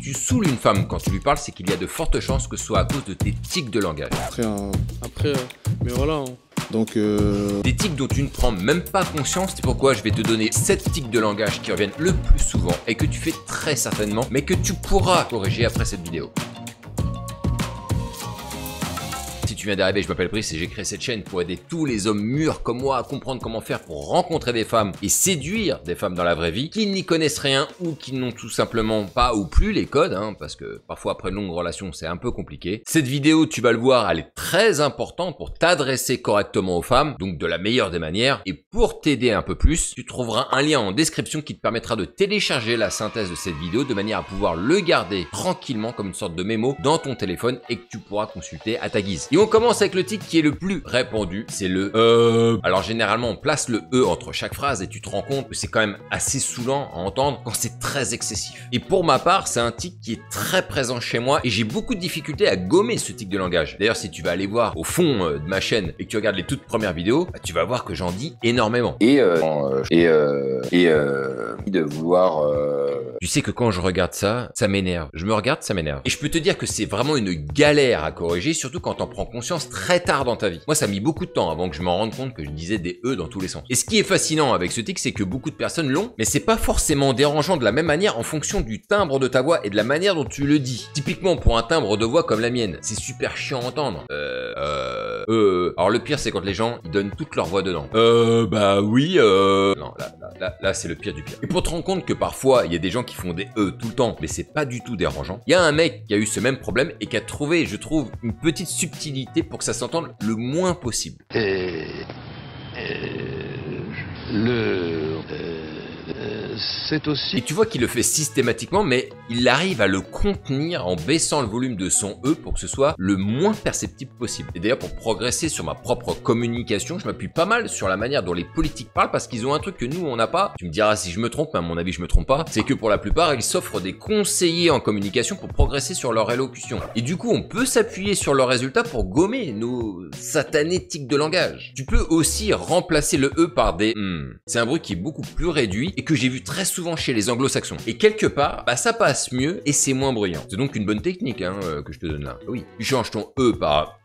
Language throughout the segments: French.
tu saoules une femme quand tu lui parles, c'est qu'il y a de fortes chances que ce soit à cause de tes tics de langage. Mais voilà. Hein. Donc Des tics dont tu ne prends même pas conscience, c'est pourquoi je vais te donner 7 tics de langage qui reviennent le plus souvent et que tu fais très certainement, mais que tu pourras corriger après cette vidéo. Si tu viens d'arriver, je m'appelle Brice et j'ai créé cette chaîne pour aider tous les hommes mûrs comme moi à comprendre comment faire pour rencontrer des femmes et séduire des femmes dans la vraie vie, qui n'y connaissent rien ou qui n'ont tout simplement pas ou plus les codes, hein, parce que parfois après une longue relation c'est un peu compliqué. Cette vidéo, tu vas le voir, elle est très importante pour t'adresser correctement aux femmes, donc de la meilleure des manières, et pour t'aider un peu plus, tu trouveras un lien en description qui te permettra de télécharger la synthèse de cette vidéo de manière à pouvoir le garder tranquillement comme une sorte de mémo dans ton téléphone et que tu pourras consulter à ta guise. Et on commence avec le tic qui est le plus répandu, c'est le Alors généralement on place le entre chaque phrase et tu te rends compte que c'est quand même assez saoulant à entendre quand c'est très excessif. Et pour ma part, c'est un tic qui est très présent chez moi et j'ai beaucoup de difficultés à gommer ce tic de langage. D'ailleurs, si tu vas aller voir au fond de ma chaîne et que tu regardes les toutes premières vidéos, bah, tu vas voir que j'en dis énormément. De vouloir... Tu sais que quand je regarde ça, ça m'énerve. Je me regarde, ça m'énerve. Et je peux te dire que c'est vraiment une galère à corriger, surtout quand t'en prends conscience très tard dans ta vie. Moi, ça a mis beaucoup de temps avant que je m'en rende compte que je disais des dans tous les sens. Et ce qui est fascinant avec ce tic, c'est que beaucoup de personnes l'ont, mais c'est pas forcément dérangeant de la même manière en fonction du timbre de ta voix et de la manière dont tu le dis. Typiquement, pour un timbre de voix comme la mienne, c'est super chiant à entendre. Alors le pire, c'est quand les gens, ils donnent toute leur voix dedans. Bah oui, Non, là, c'est le pire du pire. Et pour te rendre compte que parfois, il y a des gens qui font des tout le temps, mais c'est pas du tout dérangeant. Il y a un mec qui a eu ce même problème et qui a trouvé, je trouve, une petite subtilité pour que ça s'entende le moins possible. C'est aussi... Et tu vois qu'il le fait systématiquement, mais il arrive à le contenir en baissant le volume de son pour que ce soit le moins perceptible possible. Et d'ailleurs, pour progresser sur ma propre communication, je m'appuie pas mal sur la manière dont les politiques parlent parce qu'ils ont un truc que nous, on n'a pas. Tu me diras si je me trompe, mais à mon avis, je me trompe pas. C'est que pour la plupart, ils s'offrent des conseillers en communication pour progresser sur leur élocution. Et du coup, on peut s'appuyer sur leurs résultats pour gommer nos satanés tics de langage. Tu peux aussi remplacer le par des C'est un bruit qui est beaucoup plus réduit et que j'ai vu très souvent chez les anglo-saxons. Et quelque part, bah ça passe mieux et c'est moins bruyant. C'est donc une bonne technique que je te donne là. Oui, tu changes ton par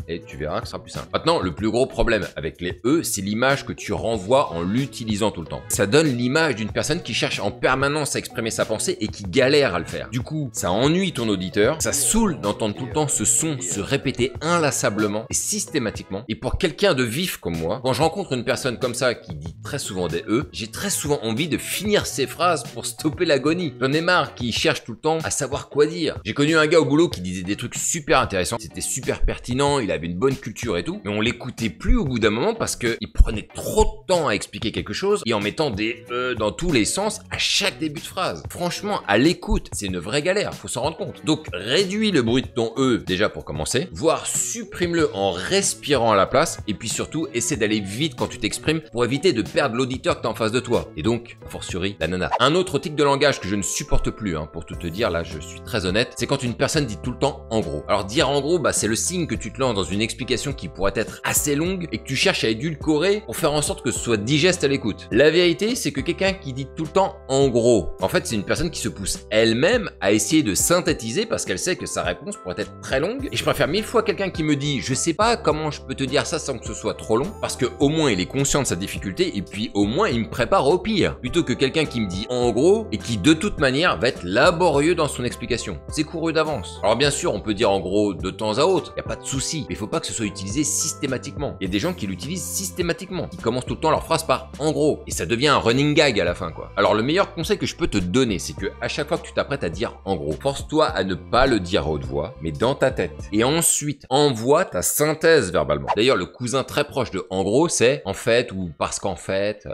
et tu verras que ce sera plus simple. Maintenant, le plus gros problème avec les c'est l'image que tu renvoies en l'utilisant tout le temps. Ça donne l'image d'une personne qui cherche en permanence à exprimer sa pensée et qui galère à le faire. Du coup, ça ennuie ton auditeur, ça saoule d'entendre tout le temps ce son se répéter inlassablement et systématiquement. Et pour quelqu'un de vif comme moi, quand je rencontre une personne comme ça qui dit très souvent des j'ai très souvent envie de finir ses phrases pour stopper l'agonie. J'en ai marre qui cherche tout le temps à savoir quoi dire. J'ai connu un gars au boulot qui disait des trucs super intéressants, c'était super pertinent, il avait une bonne culture et tout, mais on l'écoutait plus au bout d'un moment parce que il prenait trop de temps à expliquer quelque chose et en mettant des dans tous les sens à chaque début de phrase. Franchement, à l'écoute, c'est une vraie galère, faut s'en rendre compte. Donc, réduis le bruit de ton déjà pour commencer, voire supprime-le en respirant à la place et puis surtout, essaie d'aller vite quand tu t'exprimes pour éviter de perdre l'auditeur que t'as en face de toi. Et donc, a fortiori, la nana. Un autre tic de langage que je ne supporte plus, pour tout te dire, là, je suis très honnête, c'est quand une personne dit tout le temps en gros. Alors, dire en gros, bah, c'est le signe que tu te lances dans une explication qui pourrait être assez longue et que tu cherches à édulcorer pour faire en sorte que ce soit digeste à l'écoute. La vérité, c'est que quelqu'un qui dit tout le temps en gros, en fait, c'est une personne qui se pousse elle-même à essayer de synthétiser parce qu'elle sait que sa réponse pourrait être très longue. Et je préfère 1000 fois quelqu'un qui me dit, je sais pas comment je peux te dire ça sans que ce soit trop long, parce que au moins il est conscient de sa difficulté et puis au moins il me prépare au pire, plutôt que quelqu'un qui me dit en gros et qui de toute manière va être laborieux dans son explication. C'est couru d'avance. Alors bien sûr, on peut dire en gros de temps à autre, y a pas de souci, mais il faut pas que ce soit utilisé systématiquement. Il y a des gens qui l'utilisent systématiquement, qui commencent tout le temps leur phrase par en gros, et ça devient un running gag à la fin quoi. Alors le meilleur conseil que je peux te donner, c'est que à chaque fois que tu t'apprêtes à dire en gros, force-toi à ne pas le dire à haute voix, mais dans ta tête. Et ensuite, envoie ta synthèse verbalement. D'ailleurs, le cousin très proche de en gros, c'est en fait ou parce qu'en fait,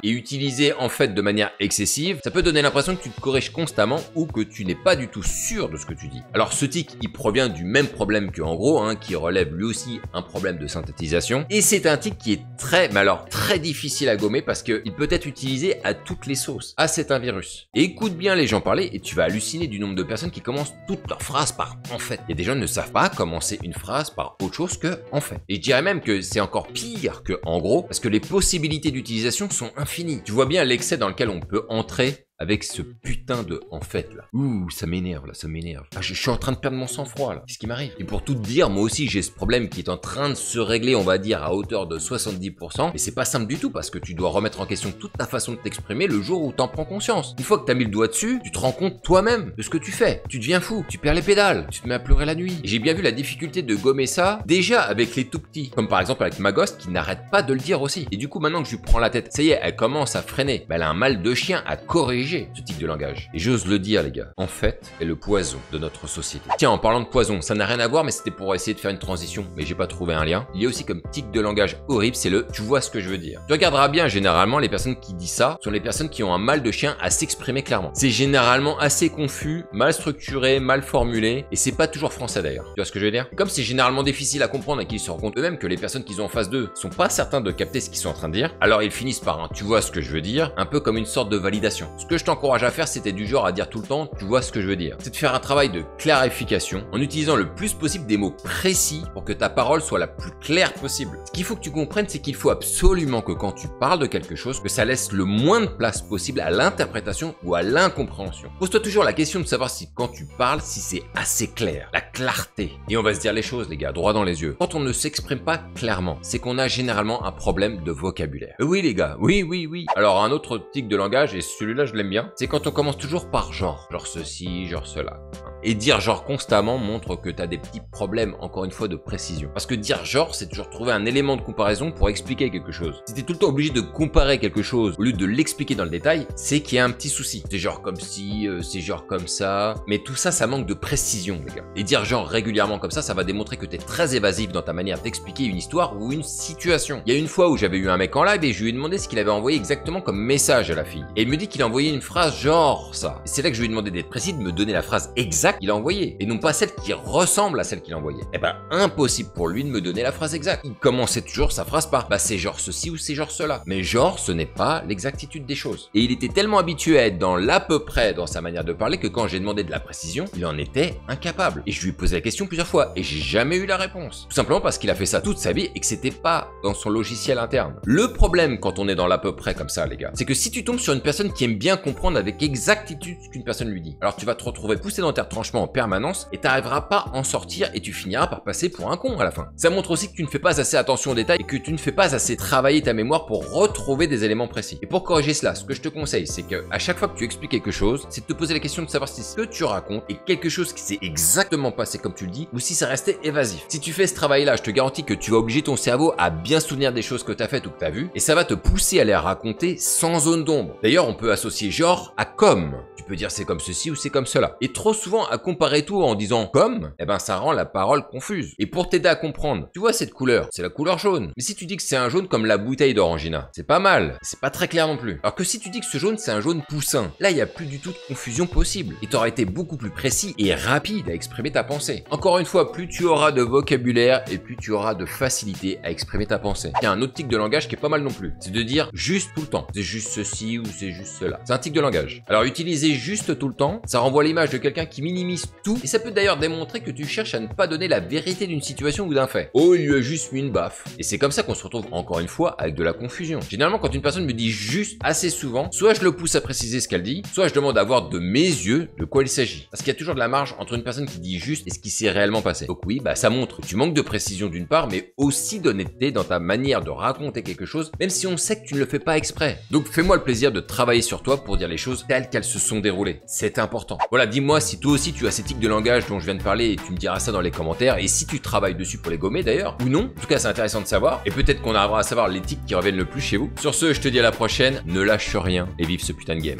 et utiliser en fait de manière excessive, ça peut donner l'impression que tu te corriges constamment ou que tu n'es pas du tout sûr de ce que tu dis. Alors ce tic, il provient du même problème que en gros, qui relève lui aussi un problème de synthétisation. Et c'est un tic qui est très difficile à gommer parce qu'il peut être utilisé à toutes les sauces. Ah, c'est un virus. Et écoute bien les gens parler et tu vas halluciner du nombre de personnes qui commencent toutes leurs phrases par en fait. Il y a des gens qui ne savent pas commencer une phrase par autre chose que en fait. Et je dirais même que c'est encore pire que en gros parce que les possibilités d'utilisation sont infinies. Tu vois bien l'excès dans lequel on peut entrer avec ce putain de en fait là. Ouh, ça m'énerve là, ça m'énerve. Ah, je suis en train de perdre mon sang-froid là. Qu'est-ce qui m'arrive? Et pour tout te dire, moi aussi j'ai ce problème qui est en train de se régler, on va dire à hauteur de 70%. Et c'est pas simple du tout parce que tu dois remettre en question toute ta façon de t'exprimer le jour où t'en prends conscience. Une fois que t'as mis le doigt dessus, tu te rends compte toi-même de ce que tu fais. Tu deviens fou, tu perds les pédales, tu te mets à pleurer la nuit. Et j'ai bien vu la difficulté de gommer ça déjà avec les tout petits. Comme par exemple avec ma gosse qui n'arrête pas de le dire aussi. Et du coup maintenant que je lui prends la tête, ça y est, elle commence à freiner. Elle a un mal de chien à corriger ce tic de langage. Et j'ose le dire les gars, en fait, est le poison de notre société. Tiens, en parlant de poison, ça n'a rien à voir mais c'était pour essayer de faire une transition. Mais j'ai pas trouvé un lien. Il y a aussi comme tic de langage horrible, c'est le tu vois ce que je veux dire. Tu regarderas bien, généralement les personnes qui disent ça sont les personnes qui ont un mal de chien à s'exprimer clairement. C'est généralement assez confus, mal structuré, mal formulé et c'est pas toujours français d'ailleurs. Tu vois ce que je veux dire? Comme c'est généralement difficile à comprendre et qu'ils se rendent compte eux-mêmes que les personnes qu'ils ont en face d'eux sont pas certains de capter ce qu'ils sont en train de dire, alors ils finissent par un tu vois ce que je veux dire, un peu comme une sorte de validation. Ce que je t'encourage à faire, c'était du genre à dire tout le temps tu vois ce que je veux dire. C'est de faire un travail de clarification en utilisant le plus possible des mots précis pour que ta parole soit la plus claire possible. Ce qu'il faut que tu comprennes, c'est qu'il faut absolument que quand tu parles de quelque chose, que ça laisse le moins de place possible à l'interprétation ou à l'incompréhension. Pose-toi toujours la question de savoir si quand tu parles, si c'est assez clair, la clarté. Et on va se dire les choses les gars, droit dans les yeux. Quand on ne s'exprime pas clairement, c'est qu'on a généralement un problème de vocabulaire. Oui les gars, oui. Alors un autre tic de langage, et celui-là je l'aime bien, c'est quand on commence toujours par genre ceci, genre cela. Et dire genre constamment montre que tu as des petits problèmes, encore une fois, de précision. Parce que dire genre, c'est toujours trouver un élément de comparaison pour expliquer quelque chose. Si tu es tout le temps obligé de comparer quelque chose au lieu de l'expliquer dans le détail, c'est qu'il y a un petit souci. C'est genre comme si, c'est genre comme ça. Mais tout ça, ça manque de précision, les gars. Et dire genre régulièrement comme ça va démontrer que tu es très évasif dans ta manière d'expliquer une histoire ou une situation. Il y a une fois où j'avais eu un mec en live et je lui ai demandé ce qu'il avait envoyé exactement comme message à la fille. Et il me dit qu'il a envoyé une phrase genre ça. Et c'est là que je lui ai demandé d'être précis, de me donner la phrase exacte qu'il a envoyée. Et non pas celle qui ressemble à celle qu'il a envoyée. Eh ben, impossible pour lui de me donner la phrase exacte. Il commençait toujours sa phrase par bah c'est genre ceci ou c'est genre cela. Mais genre, ce n'est pas l'exactitude des choses. Et il était tellement habitué à être dans l'à peu près dans sa manière de parler que quand j'ai demandé de la précision, il en était incapable. Et je lui ai posé la question plusieurs fois et j'ai jamais eu la réponse. Tout simplement parce qu'il a fait ça toute sa vie et que c'était pas dans son logiciel interne. Le problème quand on est dans l'à peu près comme ça, les gars, c'est que si tu tombes sur une personne qui aime bien comprendre avec exactitude ce qu'une personne lui dit, alors tu vas te retrouver poussé dans tes retranchements en permanence et t'arriveras pas à en sortir et tu finiras par passer pour un con à la fin. Ça montre aussi que tu ne fais pas assez attention aux détails et que tu ne fais pas assez travailler ta mémoire pour retrouver des éléments précis. Et pour corriger cela, ce que je te conseille, c'est que à chaque fois que tu expliques quelque chose, c'est de te poser la question de savoir si ce que tu racontes est quelque chose qui s'est exactement passé comme tu le dis ou si ça restait évasif. Si tu fais ce travail-là, je te garantis que tu vas obliger ton cerveau à bien se souvenir des choses que tu as faites ou que tu as vues et ça va te pousser à les raconter sans zone d'ombre. D'ailleurs, on peut associer genre à comme. Tu peux dire c'est comme ceci ou c'est comme cela. Et trop souvent, à comparer tout en disant comme, eh ben ça rend la parole confuse. Et pour t'aider à comprendre, tu vois cette couleur, c'est la couleur jaune. Mais si tu dis que c'est un jaune comme la bouteille d'Orangina, c'est pas mal, c'est pas très clair non plus. Alors que si tu dis que ce jaune c'est un jaune poussin, là il y a plus du tout de confusion possible. Et t'auras été beaucoup plus précis et rapide à exprimer ta pensée. Encore une fois, plus tu auras de vocabulaire et plus tu auras de facilité à exprimer ta pensée. Il y a un autre tic de langage qui est pas mal non plus. C'est de dire juste tout le temps. C'est juste ceci ou c'est juste cela. C'est un tic de langage. Alors utiliser juste tout le temps, ça renvoie l'image de quelqu'un qui minimise tout et ça peut d'ailleurs démontrer que tu cherches à ne pas donner la vérité d'une situation ou d'un fait. Oh, il lui a juste mis une baffe. Et c'est comme ça qu'on se retrouve encore une fois avec de la confusion. Généralement, quand une personne me dit juste assez souvent, soit je le pousse à préciser ce qu'elle dit, soit je demande à voir de mes yeux de quoi il s'agit. Parce qu'il y a toujours de la marge entre une personne qui dit juste et ce qui s'est réellement passé. Donc oui, bah ça montre que tu manques de précision d'une part, mais aussi d'honnêteté dans ta manière de raconter quelque chose, même si on sait que tu ne le fais pas exprès. Donc fais-moi le plaisir de travailler sur toi pour dire les choses telles qu'elles se sont déroulées. C'est important. Voilà, dis-moi si toi aussi tu as ces tics de langage dont je viens de parler et tu me diras ça dans les commentaires et si tu travailles dessus pour les gommer d'ailleurs ou non. En tout cas, c'est intéressant de savoir et peut-être qu'on arrivera à savoir les tics qui reviennent le plus chez vous. Sur ce, je te dis à la prochaine, ne lâche rien et vive ce putain de game.